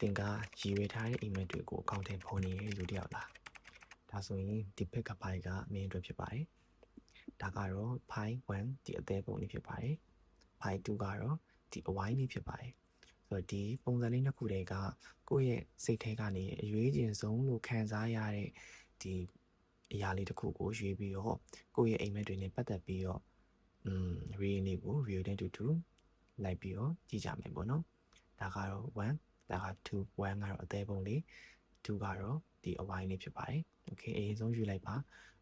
တင်ကရည်ရွယ်ထားတဲ့အိမ်မက်တွေကိုအကောင့်ထဲပေါ်နေတဲ့လူတစ်ယောက်လားဒါဆိုရင်ဒီဖက်ကဖိုင်ကမင်းအတွက်ဖြစ်ပါတယ်ဒါကတော့ဖိုင်1ဒီအသေးပုံလေးဖြစ်ပါတယ်ဖိုင်2ကတော့ဒီအဝိုင်းလေးဖြစ်ပါတယ်ဆိုတော့ဒီပုံစံလေးနှစ်ခုတည်းကကိုယ့်ရဲ့စိတ်ထဲကနေအရွေးချင်ဆုံးလို့ခံစားရတဲ့ဒီအရာလေးတစ်ခုကိုရွေးပြီးတော့ကိုယ့်ရဲ့အိမ်မက်တွေနဲ့ပတ်သက်ပြီးတော့reading လေးကို view နဲ့တူတူလိုက်ပြီးတော့ကြည့်ကြမယ်ပေါ့နော်ဒါကတော့1ဒါက2 1ကတော့အသေးပုံလေး2ကတော့ဒီအဝိုင်းလေးဖြစ်ပါတယ်โอเคအရင်ဆုံးယူလိုက်ပါ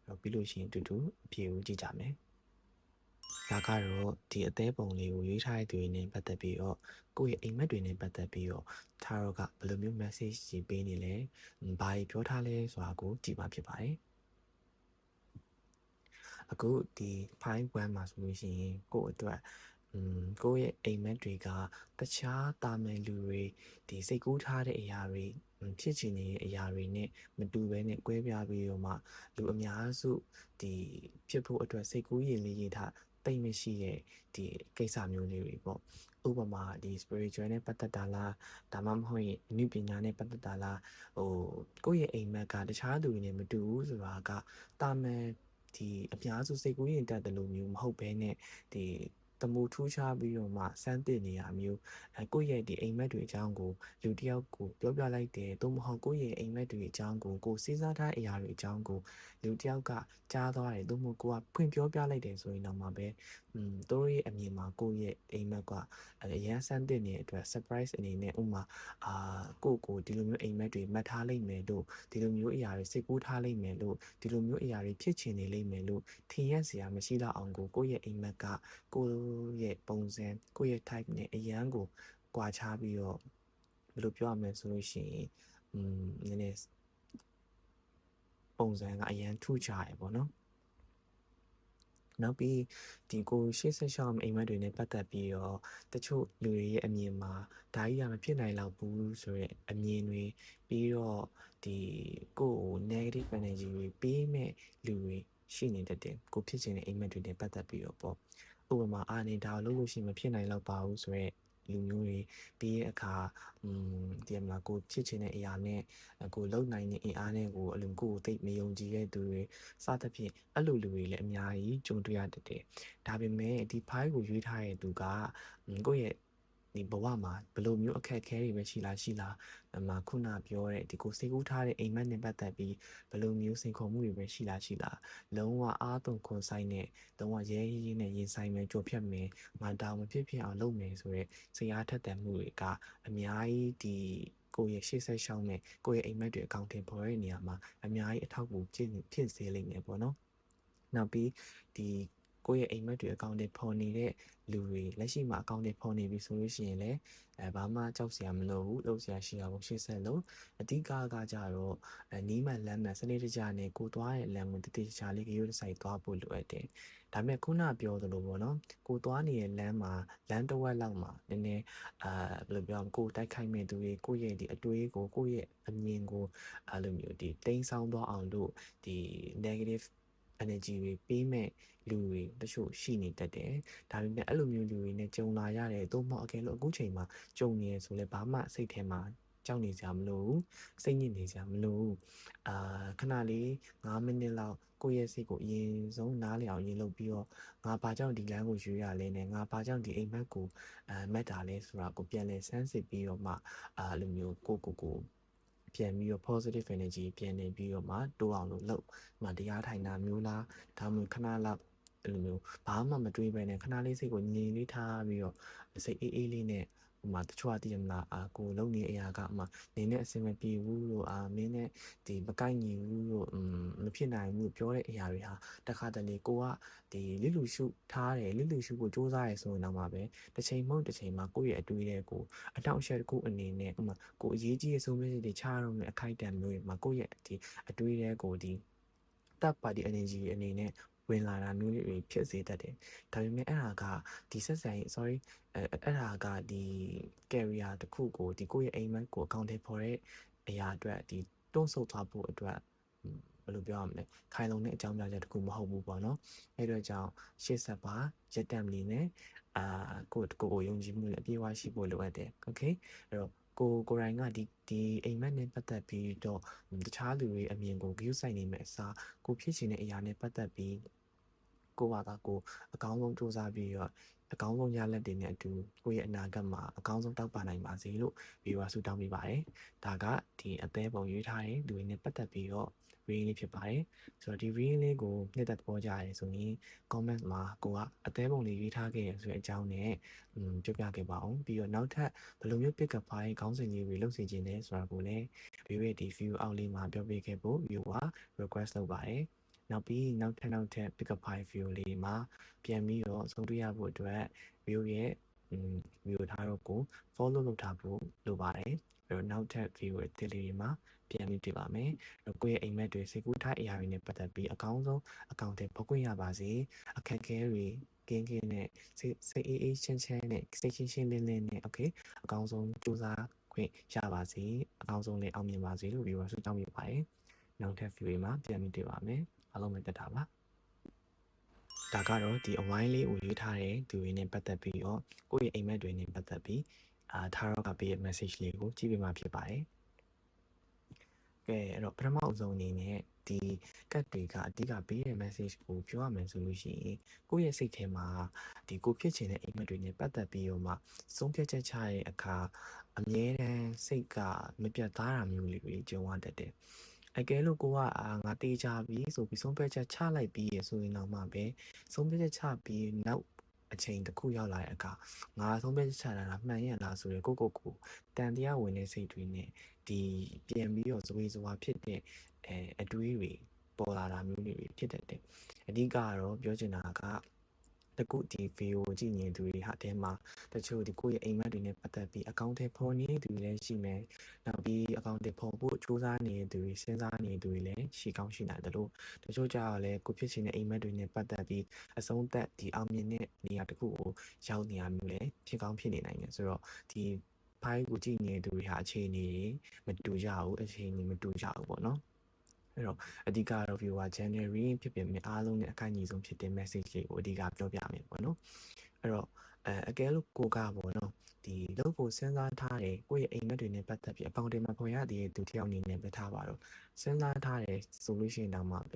အဲ့တော့ပြီးလို့ရှိရင်တူတူအပြေကိုကြည့်ကြမယ်ဒါကတော့ဒီအသေးပုံလေးကိုရွေးထားတဲ့သူတွေနဲ့ပတ်သက်ပြီးတော့ကိုယ့်ရဲ့အိမ်မက်တွေနဲ့ပတ်သက်ပြီးတော့ထားတော့ကဘယ်လိုမျိုး message ကြီးပေးနေလဲဘာကြီးပြောထားလဲဆိုတာကိုကြည့်မှာဖြစ်ပါတယ်အခုဒီ file 1မှာဆိုလို့ရှိရင်ကိုယ့်အတွက်ကိုယ့်ရဲ့အိမ်မက်တွေကတခြားတာမန်လူတွေဒီစိတ်ကူးထားတဲ့အရာတွေဖြစ်ချင်နေတဲ့အရာတွေနဲ့မတူဘဲနဲ့ကွဲပြားပြီးတော့မှလူအများစုဒီဖြစ်ဖို့အတွက်စိတ်ကူးရင်လေးရင်ထားတိတ်မရှိတဲ့ဒီကိစ္စမျိုးလေးတွေပေါ့ဥပမာဒီ spiritual နဲ့ပတ်သက်တာလားဒါမှမဟုတ်ရင်အနုပညာနဲ့ပတ်သက်တာလားကိုယ့်ရဲ့အိမ်မက်ကတခြားလူတွေနဲ့မတူဘူးဆိုတာကတာမန်ဒီအများစုစိတ်ကူးရင်တတ်တယ်လို့မျိုးမဟုတ်ဘဲနဲ့ဒီတမူထူးခြားပြီးတော့မှစမ်းသစ်နေရမျိုးကိုယ့်ရဲ့ဒီအိမ်မက်တွေအကြောင်းကိုလူတစ်ယောက်ကိုပြောပြလိုက်တယ်သို့မဟုတ်ကိုယ့်ရဲ့အိမ်မက်တွေအကြောင်းကိုစဉ်းစားထားတဲ့အရာတွေအကြောင်းကိုလူတစ်ယောက်ကကြားသွားတယ်သို့မဟုတ်ကိုကဖွင့်ပြောပြလိုက်တယ်ဆိုရင်တော့မှပဲတို့ရဲ့အမြင်မှာကိုယ့်ရဲ့အိမ်မက်ကအရန်စမ်းသစ်နေတဲ့အတွက် surprise အနေနဲ့ဥမာကိုဒီလိုမျိုးအိမ်မက်တွေမှတ်ထားလိုက်မယ်လို့ဒီလိုမျိုးအရာတွေစိတ်ကူးထားလိုက်မယ်လို့ဒီလိုမျိုးအရာတွေဖြစ်ချင်နေလိမ့်မယ်လို့ထင်ရစရာမရှိတော့အောင်ကိုယ့်ရဲ့အိမ်မက်ကကိုယ့်ရဲ့ပုံစံကိုယ့်ရဲ့ type နဲ့အရန်ကိုကွာခြားပြီးတော့ဘယ်လိုပြောရမလဲဆိုလို့ရှိရင်နည်းနည်းပုံစံကအရန်ထူးခြားရပေါ့နော်နောက်ပြီးဒီကိုရှေ့ဆက်ရှောင်းအိမ်မက်တွေနဲ့ပတ်သက်ပြီးတော့တချို့လူတွေရဲ့အမြင်မှာဒါကြီးကမဖြစ်နိုင်တော့ဘူးဆိုရဲအမြင်တွေပြီးတော့ဒီကိုယ့်ကို negative energy တွေပေးမဲ့လူတွေရှိနေတတ်တယ်ကိုဖြစ်ချင်တဲ့အိမ်မက်တွေနဲ့ပတ်သက်ပြီးတော့ပေါ့ဥပမာအားနေဒါလို့လို့ရှိရင်မဖြစ်နိုင်တော့ပါဘူးဆိုရဲလူမျိုးတွေပြီးရဲ့အခါဒီမှာကိုဖြစ်ချင်တဲ့အရာနဲ့ကိုလုံနိုင်တဲ့အင်အားနဲ့ကိုအလုံးကိုသိမယုံကြည်တဲ့သူတွေစသဖြင့်အဲ့လိုလူတွေလည်းအများကြီးကြုံတွေ့ရတတ်တယ်ဒါပေမဲ့ဒီ file ကိုရွေးထားတဲ့သူကကိုယ့်ရဲ့ဒီဘဝမှာဘယ်လိုမျိုးအခက်အခဲတွေပဲရှိလားခုနပြောတဲ့ဒီကိုစိတ်ကူးထားတဲ့အိမ်မက်နဲ့ပတ်သက်ပြီးဘယ်လိုမျိုးစိန်ခေါ်မှုတွေပဲရှိလားလုံးဝအားသွန်ခွန်ဆိုင်နဲ့လုံးဝရဲရဲနဲ့ရင်ဆိုင်မယ်ကြိုဖြတ်မယ်ငါတောင်မဖြစ်အောင်လုပ်မယ်ဆိုရဲစိတ်အားထက်သန်မှုတွေကအများကြီးဒီကိုယ့်ရဲ့ရှေ့ဆက်ရှောင်းနဲ့ကိုယ့်ရဲ့အိမ်မက်တွေအကောင့်ထဲပေါ်တဲ့နေရာမှာအများကြီးအထောက်အကူဖြစ်စေလိမ့်မယ်ပေါ့နော်နောက်ပြီးဒီကိုယ့်ရဲ့အိမ်မက်တွေအကောင့်တွေပေါ်နေတဲ့လူတွေလက်ရှိမှာအကောင့်တွေပေါ်နေပြီဆိုလို့ရှိရင်လည်းဘာမှကြောက်စရာမလိုဘူးလုပ်စရာရှိအောင်ရှေ့ဆက်လို့အဓိကကြတော့နီးမှန်လမ်းမှန်စနစ်တကျနဲ့ကိုသွားတဲ့လမ်းကိုတည်ချာလေးရိုးဆိုင်သွားဖို့လိုအပ်တယ်ဒါပေမဲ့ခုနပြောသလိုပေါ့နော်ကိုသွားနေတဲ့လမ်းမှာလမ်းတစ်ဝက်လောက်မှာနည်းနည်းဘယ်လိုပြောကိုတိုက်ခိုက်မဲ့သူတွေကိုယ့်ရဲ့ဒီအတွေးကိုကိုယ့်ရဲ့အမြင်ကိုအဲ့လိုမျိုးဒီတိမ်းဆောင်းသွားအောင်လို့ဒီ negative energy တွေပေးမဲ့လူတွေတချို့ရှိနေတတ်တယ်ဒါပေမဲ့အဲ့လိုမျိုးလူတွေနဲ့ကြုံလာရတယ်သို့မဟုတ်အကယ်လို့အခုချိန်မှာကြုံနေရဆိုလဲဘာမှစိတ်ထဲမှာကြောက်နေစရာမလိုဘူးစိတ်ညစ်နေစရာမလိုဘူးခဏလေး9မိနစ်လောက်ကိုယ့်ရဲ့စိတ်ကိုအရင်ဆုံးနားလည်အောင်ရင်လုပ်ပြီးတော့ငါဘာကြောင့်ဒီလမ်းကိုရွေးရလဲနဲ့ငါဘာကြောင့်ဒီအိမ်မက်ကိုမက်တာလဲဆိုတာကိုပြန်လည်ဆန်းစစ်ပြီးတော့မှအဲ့လိုမျိုးကိုပြန်ပြီးတော့ positive energy ပြန်နေပြီးတော့မှတိုးအောင်လုပ်တရားထိုင်တာမျိုးလားဒါမှမဟုတ်ခဏလောက်အဲ့လိုမျိုးဘာမှမတွေးပဲနဲ့ခဏလေးစိတ်ကိုငြိမ်လေးထားပြီးတော့စိတ်အေးလေးနဲ့တချို့တည်ရမလားကိုလုံနေအရာကနေနဲ့အစင်မပြေဘူးလို့မင်းနဲ့ဒီမကိုက်ညီဘူးလို့မဖြစ်နိုင်ဘူးပြောတဲ့အရာတွေဟာတခါတလေကိုကဒီလိလူရှုထားတယ်လိလူရှုကိုစူးစမ်းရဆိုရင်တော့မှပဲတစ်ချိန်မဟုတ်တစ်ချိန်မှာကိုယ့်ရဲ့အတွေးတွေကိုအတောင့်အရှက်တစ်ခုအနေနဲ့ကိုအရေးကြီးတဲ့ဆုံးဖြတ်ချက်တွေချရတော့မယ်အခိုက်အတန့်မျိုးတွေမှာကိုယ့်ရဲ့ဒီအတွေးတွေကိုဒီတပ်ပါတီ energy အနေနဲ့ဝင်လာတာမျိုးတွေဖြစ်စေတတ်တယ်ဒါပေမဲ့အဲ့ဒါကဒီဆက်ဆံရေး sorry အဲ့ဒါကဒီ carrier တစ်ခုကိုဒီကိုယ့်ရဲ့အိမ်မက်ကိုအကောင့်ထဲပေါ်တဲ့အရာအတွက်ဒီတွန်းဆုတ်သွားဖို့အတွက်ဘယ်လိုပြောရမလဲခိုင်လုံတဲ့အကြောင်းပြချက်တစ်ခုမဟုတ်ဘူးပေါ့နော်အဲ့တော့ကြောင့်ရှေ့ဆက်ပါရက်တံလီနဲ့ကိုယုံကြည်မှုနဲ့အပြည့်အဝရှိဖို့လိုအပ်တယ် okay အဲ့တော့ ကိုရိုင်းကဒီအိမ်မက်နဲ့ပတ်သက်ပြီးတော့တခြားလူတွေအမြင်ကိုဂရုစိုက်နေမဲ့အစားကိုဖြစ်ချင်တဲ့အရာနဲ့ပတ်သက်ပြီးကိုပါကကိုအကောင်းဆုံးစူးစမ်းပြီးတော့အကောင်းဆုံးရလဒ်တွေနဲ့အတူကိုရဲ့အနာဂတ်မှာအကောင်းဆုံးတောက်ပနိုင်ပါစေလို့ပြီးတော့ဆုတောင်းပေးပါတယ်။ဒါကဒီအသေးပုံရွေးထားတဲ့လူတွေနဲ့ပတ်သက်ပြီးတော့ reading လေးဖြစ်ပါတယ်။ဆိုတော့ဒီ reading လေးကိုနှစ်သက်သဘောကျရတယ်ဆိုရင် comment မှာကိုကအသေးပုံလေးရွေးထားခဲ့ရဆိုတဲ့အကြောင်းနဲ့ပြောပြခဲ့ပါအောင်ပြီးတော့နောက်ထပ်ဘယ်လိုမျိုး pick up ဖိုင်းခေါင်းစဉ်လေးတွေလုပ်စီခြင်းလဲဆိုတာကိုလည်း view ရဲ့ဒီ view အောက်လေးမှာပြောပြခဲ့ဖို့ view က request လုပ်ပါတယ်နောက်ပြီးနောက်ထပ် pick up file view လေးမှာပြန်ပြီးတော့ဆုံးတွေ့ရဖို့အတွက် view ရဲ့view ထားတော့ကို follow လုပ်ထားဖို့လိုပါတယ်အဲ့တော့နောက်ထပ် view ရဲ့ဒီလေးမှာပြန်ပြီးတွေ့ပါမယ်ကိုယ့်ရဲ့အိမ်မက်တွေစိတ်ကူးထားအရာတွေနဲ့ပတ်သက်ပြီးအကောင်းဆုံးအကောင့်တွေပေါ်ခွင့်ရပါစေအခက်အခဲတွေကင်းနဲ့စိတ်အေးချမ်းနဲ့စိတ်ရှင်းလင်းနဲ့ okay အကောင်းဆုံးစူးစမ်းခွင့်ရပါစေအကောင်းဆုံးလည်းအောင်မြင်ပါစေလို့ပြောဆုတောင်းပေးပါတယ်နောက်ထပ် view မှာပြန်ပြီးတွေ့ပါမယ်အားလုံးပဲတက်တာပါဒါကတော့ဒီအဝိုင်းလေးကိုရွေးထားတဲ့သူတွေနဲ့ပတ်သက်ပြီးတော့ကိုယ့်ရဲ့အိမ်မက်တွေနဲ့ပတ်သက်ပြီးထားတော့ကပေးရဲ့ message လေးကိုကြည့်ပေးမှဖြစ်ပါတယ်ကဲအဲ့တော့ပထမအဆုံးအနေနဲ့ဒီကတ်တွေကအဓိကပေးတဲ့ message ကိုပြောရမယ်ဆိုလို့ရှိရင်ကိုယ့်ရဲ့စိတ်ထဲမှာဒီကိုဖြစ်ချင်တဲ့အိမ်မက်တွေနဲ့ပတ်သက်ပြီးတော့မှဆုံးဖြတ်ချက်ချတဲ့အခါအမြဲတမ်းစိတ်ကမပြတ်သားတာမျိုးလေးတွေကြုံရတတ်တယ်အကယ်လို့ကိုကငါတေးကြပြီဆိုပြီးဆုံးဖြတ်ချက်ချလိုက်ပြီးရဆိုရင်တော့မှပဲဆုံးဖြတ်ချက်ချပြီးနောက်အချိန်တစ်ခုရောက်လာတဲ့အခါငါဆုံးဖြတ်ချက်ချတာမှန်ရဲ့လားဆိုရယ်ကိုတန်တရားဝင်တဲ့စိတ်တွေနဲ့ဒီပြန်ပြီးတော့ဇဝေဇဝါဖြစ်တဲ့အတွေးတွေပေါ်လာတာမျိုးတွေဖြစ်တတ်တယ်အဓိကတော့ပြောချင်တာကတကူဒီ video ကိုကြည့်နေသူတွေဟာတဲမှာတချို့ဒီကိုယ့်ရဲ့အိမ်မက်တွေနဲ့ပတ်သက်ပြီးအကောင့်တွေဖော်နေသူတွေလည်းရှိမယ်နောက်ပြီးအကောင့်တွေဖော်ဖို့စူးစမ်းနေသူတွေစဉ်းစားနေသူတွေလည်းရှိကောင်းရှိနိုင်တယ်လို့တချို့ကြတော့လည်းကိုဖြစ်ချင်တဲ့အိမ်မက်တွေနဲ့ပတ်သက်ပြီးအဆုံးသက်ဒီအောင်မြင်တဲ့နေရာတစ်ခုကိုရောက်နေရမျိုးလည်းဖြစ်ကောင်းဖြစ်နေနိုင်တယ်ဆိုတော့ဒီဖိုင်ကိုကြည့်နေသူတွေဟာအခြေအနေမတူကြဘူးအခြေအနေမတူကြဘူးပေါ့နော်အဲ့တော့အဓိကတော့ viewer January ဖြစ်ပြင်မဲ့အားလုံးနဲ့အခိုင်အညီဆုံးဖြစ်တဲ့ message လေးကိုအဓိကပြောပြမယ်ပေါ့နော်အဲ့တော့အကယ်လို့ကိုကပေါ့နော်ဒီလုပ်ဖို့စဉ်းစားထားတယ်ကိုယ့်ရဲ့အိမ်မက်တွေနဲ့ပတ်သက်ပြီးအပေါင်းတင်မှာဖွင့်ရတဲ့သူတယောက်အနေနဲ့ပဲထားပါတော့စဉ်းစားထားတယ်ဆိုလို့ရှိရင်တော့မှပဲ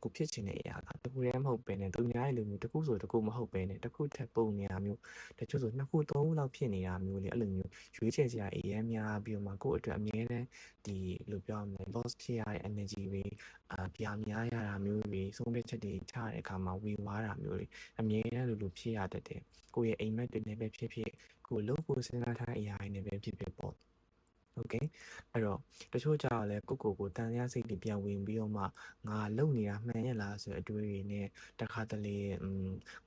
ကိုဖြစ်ချင်တဲ့အရာကတခုတည်းမဟုတ်ပဲနဲ့သူများရဲ့လူမျိုးတခုဆိုတခုမဟုတ်ပဲနဲ့တခုထက်ပုံနေတာမျိုးတချို့ဆိုနှစ်ခုသုံးခုလောက်ဖြစ်နေတာမျိုးလေအဲ့လိုမျိုးရွေးချယ်စရာအရင်များပြီးတော့မှကိုယ့်အတွက်အမြဲတမ်းဒီလိုပြောရမလဲ loss ဖြစ်ရတဲ့ energy တွေပြာများရတာမျိုးတွေဆုံးဖြတ်ချက်တွေချတဲ့အခါမှာဝေဝါးတာမျိုးတွေအမြဲတမ်းလိုဖြစ်ရတတ်တယ်ကိုယ့်ရဲ့အိမ်မက်တွေနဲ့ပဲဖြစ်ဖြစ်ကိုယ်လုပ်ဖို့စဉ်းစားထားတဲ့အရာတွေနဲ့ပဲဖြစ်ဖြစ်ပေါ့โอเคအဲ့တော့တချို့ကြတော့လဲကိုတန်ရစိတ်တွေပြန်ဝင်ပြီးတော့မှငါလုံနေတာမှန်ရဲ့လားဆိုတဲ့အတွေ့အကြုံတွေနဲ့တခါတလေ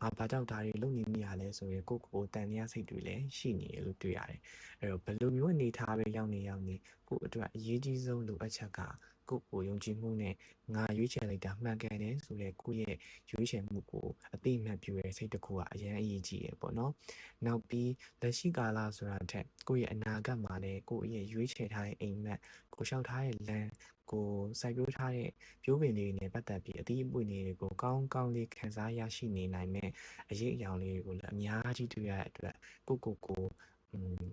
ငါဘာကြောင့်ဒါတွေလုံနေမိရလဲဆိုရင်ကိုတန်ရစိတ်တွေလည်းရှိနေတယ်လို့တွေ့ရတယ်အဲ့တော့ဘယ်လိုမျိုးအနေထားပဲရောက်နေကိုအတွက်အရေးကြီးဆုံးလိုအပ်ချက်ကကိုယုံကြည်မှုနဲ့ငါရွေးချယ်လိုက်တာမှန်ကန်တယ်ဆိုတဲ့ကိုရဲ့ရွေးချယ်မှုကိုအသိမှတ်ပြုတဲ့စိတ်တစ်ခုကအရင်အရေးကြီးရပေါ့နော်နောက်ပြီးလက်ရှိကာလဆိုတာထက်ကိုရဲ့အနာဂတ်မှာလည်းကိုရဲ့ရွေးချယ်ထားတဲ့အိမ်မက်ကိုလျှောက်ထားတဲ့လမ်းကိုစိုက်ပျိုးထားတဲ့ပြိုးပင်လေးတွေနဲ့ပတ်သက်ပြီးအသီးအပွင့်တွေကိုကောင်းကောင်းလေးခံစားရရှိနေနိုင်မဲ့အရေးအယောင်လေးတွေကိုလည်းအများကြီးတွေ့ရတဲ့အတွက်ကိ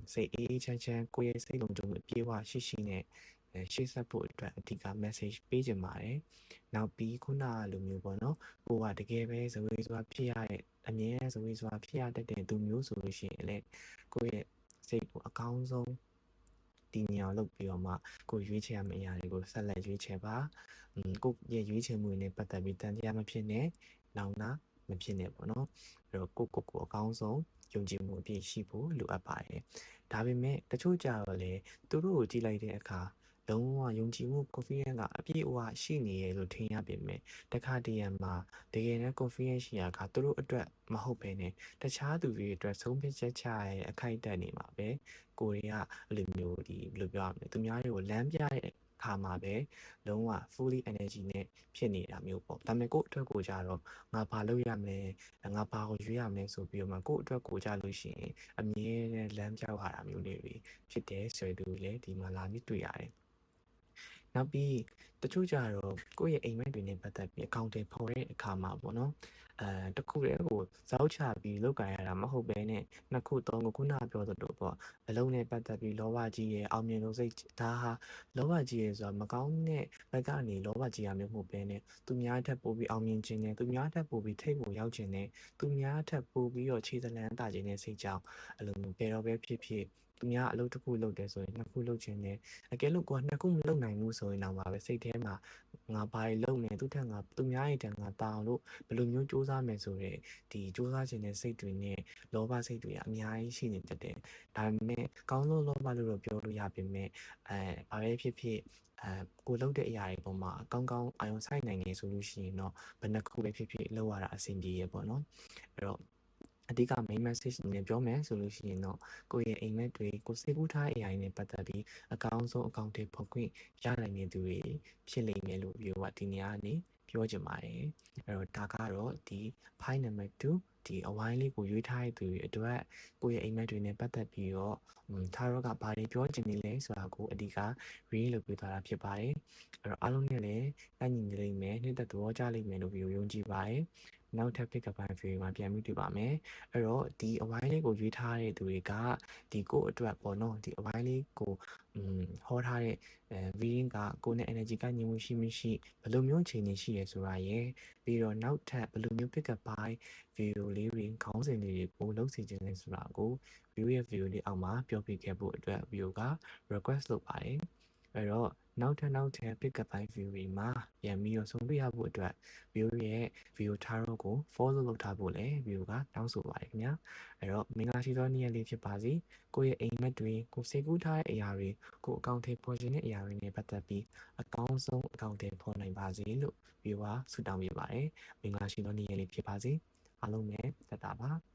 ုစိတ်အေးချမ်းကိုရဲ့စိတ်လုံးကြုံမှုအပြည့်အဝရှိနဲ့ရှေ့ဆက်ဖို့အတွက်အဓိက message ပေးချင်ပါတယ်။နောက်ပြီးခုနလိုမျိုးပေါ့နော်။ကိုကတကယ်ပဲဇဝေဇဝါဖြစ်ရတဲ့အမြဲဇဝေဇဝါဖြစ်ရတတ်တဲ့သူမျိုးဆိုလို့ရှိရင်လည်းကိုရဲ့စိတ်ကိုအကောင်းဆုံးတည်ငြိမ်အောင်လုပ်ပြီးတော့မှကိုရွေးချယ်ရမယ့်အရာတွေကိုဆက်လက်ရွေးချယ်ပါကိုရဲ့ရွေးချယ်မှုတွေနဲ့ပတ်သက်ပြီးတန်တရားမဖြစ်နဲ့နောင်နာမဖြစ်နဲ့ပေါ့နော်အဲ့တော့ကိုအကောင်းဆုံးယုံကြည်မှုအပြည့်ရှိဖို့လိုအပ်ပါတယ်ဒါပေမဲ့တချို့ကြတော့လေသူတို့ကိုကြည့်လိုက်တဲ့အခါလုံးဝယုံကြည်မှု confidence ကအပြည့်အဝရှိနေရလို့ထင်ရပေမဲ့တခါတရံမှာတကယ်နဲ့ confidence ရှိရာကသူတို့အတွက်မဟုတ်ဘဲနဲ့တခြားသူတွေအတွက်ဆုံးဖြတ်ချက်ချရတဲ့အခိုက်အတန့်နေမှာပဲကိုရီးယားအဲ့လိုမျိုးဒီဘယ်လိုပြောရမလဲသူများတွေကိုလမ်းပြတဲ့ခါမှာပဲလုံးဝ fully energy နဲ့ဖြစ်နေတာမျိုးပေါ့ဒါပေမဲ့ကိုယ့်အတွက်ကိုကြတော့ငါဘာလုပ်ရမလဲငါဘာကိုရွေးရမလဲဆိုပြီးတော့မှကိုယ့်အတွက်ကိုကြလို့ရှိရင်အမြဲတမ်းလမ်းပြောက်ရတာမျိုးတွေဖြစ်တယ်ဆိုတဲ့သူတွေလည်းဒီမှာလာပြီးတွေ့ရတယ်နောက်ပြီးတချို့ကြတော့ကိုယ့်ရဲ့အိမ်မက်တွေနဲ့ပတ်သက်ပြီးအကောင့်တွေဖော်တဲ့အခါမှာပေါ့နော် တခုတည်းကိုဇောက်ချပြီးလောက်ကန်ရတာမဟုတ်ဘဲနဲ့နှစ်ခုသုံးခုခုနပြောသလိုပေါ့အလုံးနဲ့ပတ်သက်ပြီးလောဘကြီးရဲ့အောင်မြင်လို့စိတ်ဒါဟာလောဘကြီးရဲ့ဆိုတာမကောင်းတဲ့ဘက်ကနေလောဘကြီးရမျိုးမဟုတ်ဘဲနဲ့သူများထက်ပိုပြီးအောင်မြင်ခြင်းနဲ့သူများထက်ပိုပြီးထိတ်ဖို့ရောက်ခြင်းနဲ့သူများထက်ပိုပြီးတော့ခြေစလန်းတာခြင်းနဲ့စိတ်ကြောင့်အလုံးဘယ်တော့ပဲဖြစ်ဖြစ်သူများအလုပ်တစ်ခုလုပ်တယ်ဆိုရင်နှစ်ခုလုပ်ခြင်းနဲ့အကယ်လို့ကိုကနှစ်ခုမလုပ်နိုင်ဘူးဆိုရင်တော့ပါပဲစိတ်ထဲမှာငါဘာတွေလုပ်နေသူထက်ငါသူများရဲ့တန်ငါတာအောင်လို့ဘယ်လိုမျိုးစူးစမ်းမယ်ဆိုတဲ့ဒီစူးစမ်းခြင်းတဲ့စိတ်တွေနဲ့လောဘစိတ်တွေအများကြီးရှိနေတတ်တယ်။ဒါပေမဲ့ကောင်းလို့လောဘလို့တော့ပြောလို့ရပေမဲ့ဘာပဲဖြစ်ဖြစ်ကိုလုပ်တဲ့အရာတွေပေါ်မှာကောင်းကောင်းအာရုံစိုက်နိုင်နေဆိုလို့ရှိရင်တော့ဘယ်နှခုပဲဖြစ်ဖြစ်လောက်ရတာအဆင်ပြေရပေါ့နော်။အဲ့တော့အဓိက main message နဲ့ပြောမယ်ဆိုလို့ရှိရင်တော့ကိုယ့်ရဲ့အိမ်မက်တွေကိုစိတ်ကူးထားတဲ့အရာတွေနဲ့ပတ်သက်ပြီးအကောင်းဆုံးအကောင့်တွေဖော်ခွင့်ရနိုင်တဲ့သူတွေဖြစ်လိမ့်မယ်လို့ပြောဒီနေရာကနေပြောချင်ပါတယ်အဲ့တော့ဒါကတော့ဒီ file number 2ဒီအဝိုင်းလေးကိုရွေးထားတဲ့သူတွေအတွက်ကိုယ့်ရဲ့အိမ်မက်တွေနဲ့ပတ်သက်ပြီးတော့ထားရောကဘာတွေပြောချင်နေလဲဆိုတာကိုအဓိက read လုပ်ပေးသွားတာဖြစ်ပါတယ်အဲ့တော့အားလုံးနဲ့လည်းတိုက်ညီနေလိမ့်မယ်နှစ်သက်သဘောကျလိမ့်မယ်လို့ယုံကြည်ပါတယ်နောက်ထပ် pick up ပိုင်း video မှာပြန်ပြီးတွေ့ပါမယ်အဲ့တော့ဒီအဝိုင်းလေးကိုရွေးထားတဲ့သူတွေကဒီကိုအတွက်ပေါ့နော်ဒီအဝိုင်းလေးကိုဟောထားတဲ့ reading ကကိုယ်နဲ့ energy ကညီမှုရှိမရှိဘယ်လိုမျိုးအခြေအနေရှိရဆိုတာရယ်ပြီးတော့နောက်ထပ်ဘယ်လိုမျိုး pick up ပိုင်း video လေးတွေခေါင်းစဉ်လေးတွေကိုလုပ်စီခြင်းလဲဆိုတာကို view ရဲ့ video လေးအောက်မှာပြောပြခဲ့ဖို့အတွက် video က request လုပ်ပါတယ်အဲ့တော့နောက်ထပ် pick up ပိုင်း view တွေမှာပြန်ပြီးတော့ဆုံးဖြတ်ရဖို့အတွက် view ရဲ့ video ထားတော့ကို follow လုပ်ထားဖို့လည်း view ကတောင်းဆိုပါတယ်ခင်ဗျာအဲ့တော့မင်္ဂလာရှိသောနေ့ရက်လေးဖြစ်ပါစေကိုယ့်ရဲ့အိမ်မက်တွေကိုစိတ်ကူးထားတဲ့အရာတွေကိုအကောင့်ထဲပေါ်ခြင်းတဲ့အရာတွေနဲ့ပတ်သက်ပြီးအကောင်းဆုံးအကောင့်ထဲပေါ်နိုင်ပါစေလို့ view ကဆုတောင်းပေးပါတယ်မင်္ဂလာရှိသောနေ့ရက်လေးဖြစ်ပါစေအားလုံးပဲသက်တာပါ